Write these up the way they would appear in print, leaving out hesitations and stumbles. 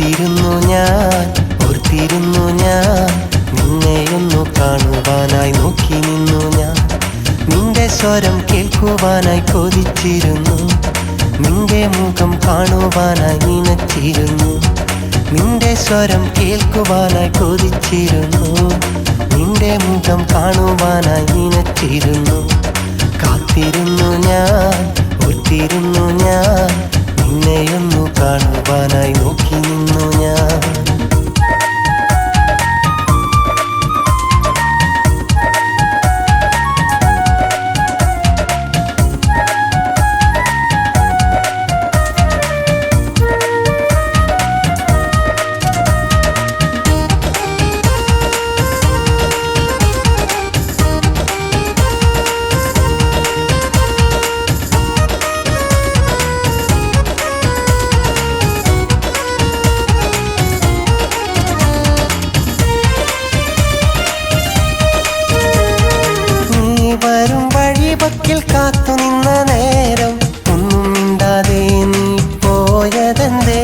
കാത്തിരുന്നു ഞാൻ, ഓർത്തിരുന്നു ഞാൻ, നിന്നെയൊന്നു കാണുവാനായി നോക്കി നിന്നു ഞാൻ. നിന്റെ സ്വരം കേൾക്കുവാനായി കൊതിച്ചിരുന്നു, നിന്റെ മുഖം കാണുവാനായി നിനച്ചിരുന്നു. നിന്റെ സ്വരം കേൾക്കുവാനായി കൊതിച്ചിരുന്നു, നിന്റെ മുഖം കാണുവാനായി നിനച്ചിരുന്നു. കാത്തിരുന്നു ഞാൻ, ഓർത്തിരുന്നു ഞാൻ, നിന്നെയൊന്നു കാണുവാനായി നോക്കി നിന്നു ഞാൻ. വരും വഴിവക്കിൽ കാത്തു നിന്ന നേരം ഒന്നും മിണ്ടാതെ നീ പോയതെന്തേ?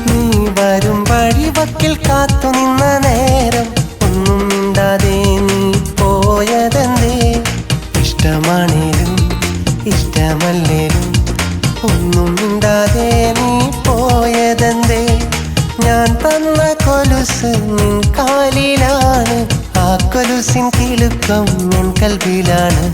നീ വരും വഴിവക്കിൽ കാത്തു നിന്ന നേരം ഒന്നും മിണ്ടാതെ നീ പോയതെന്തേ? ഇഷ്ടമാണേലും ഇഷ്ടമല്ലേലും ഒന്നും മിണ്ടാതെ നീ പോയതെന്തേ? ഞാൻ തന്ന കൊലുസ് നിൻ കാലിലാണ്, ആ കൊലുസിൻ കിലുക്കം നിൻ കൽവിലാണ്.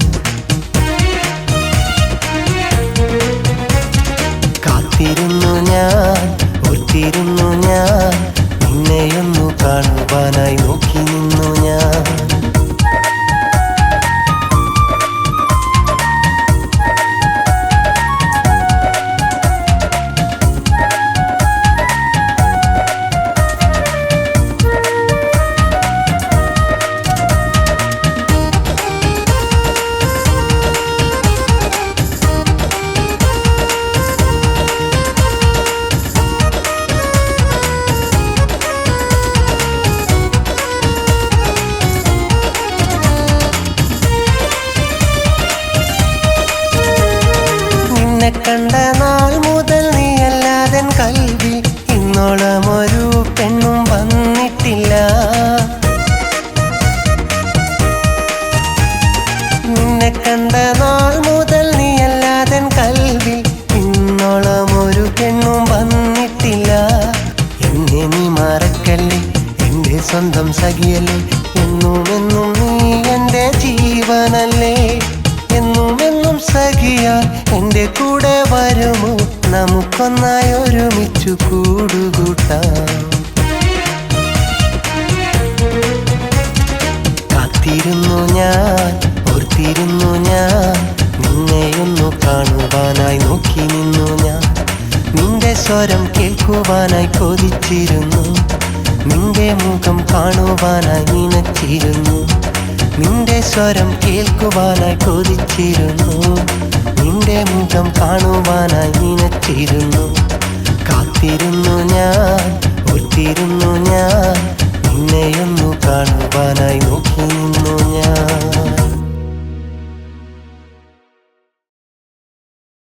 കാത്തിരുന്നു ഞാൻ, ഓർത്തിരുന്നു ഞാൻ, നിന്നെയൊന്നു കാണുവാനായി നോക്കി നിന്നു ഞാൻ. നിന്നെ കണ്ട നാൾ മുതൽ നീയല്ലാതെ കൽവിൽ ഇന്നോളം ഒരു പെണ്ണും വന്നിട്ടില്ല. നിന്നെ കണ്ട നാൾ മുതൽ നീയല്ലാതെ കൽവിൽ ഇന്നോളം ഒരു പെണ്ണും വന്നിട്ടില്ല. എന്നെ നീ മറക്കല്ലേ, എൻ്റെ സ്വന്തം സഖിയല്ലേ, എന്നും എന്നും നീ എൻ്റെ ജീവനല്ലേ. എന്നുമെന്നും സഖിയ എൻ്റെ കൂടെ വരുമോ, നമുക്കൊന്നായി ഒരുമിച്ചു കൂടുകൂട്ടാം. കാത്തിരുന്നു ഞാൻ, ഓർത്തിരുന്നു ഞാൻ, നിന്നെയൊന്നു കാണുവാനായി നോക്കി നിന്നു ഞാൻ. നിന്റെ സ്വരം കേൾക്കുവാനായി കൊതിച്ചിരുന്നു, നിന്റെ മുഖം കാണുവാനായി നിനച്ചിരുന്നു. നിന്റെ സ്വരം കേൾക്കുവാനായി കൊതിച്ചിരുന്നു, നിന്റെ മുഖം കാണുവാനായി നിനച്ചിരുന്നു. കാത്തിരുന്നു ഞാൻ, ഓർത്തിരുന്നു ഞാൻ, നിന്നെയൊന്നു കാണുവാനായി നോക്കി നിന്നു ഞാൻ.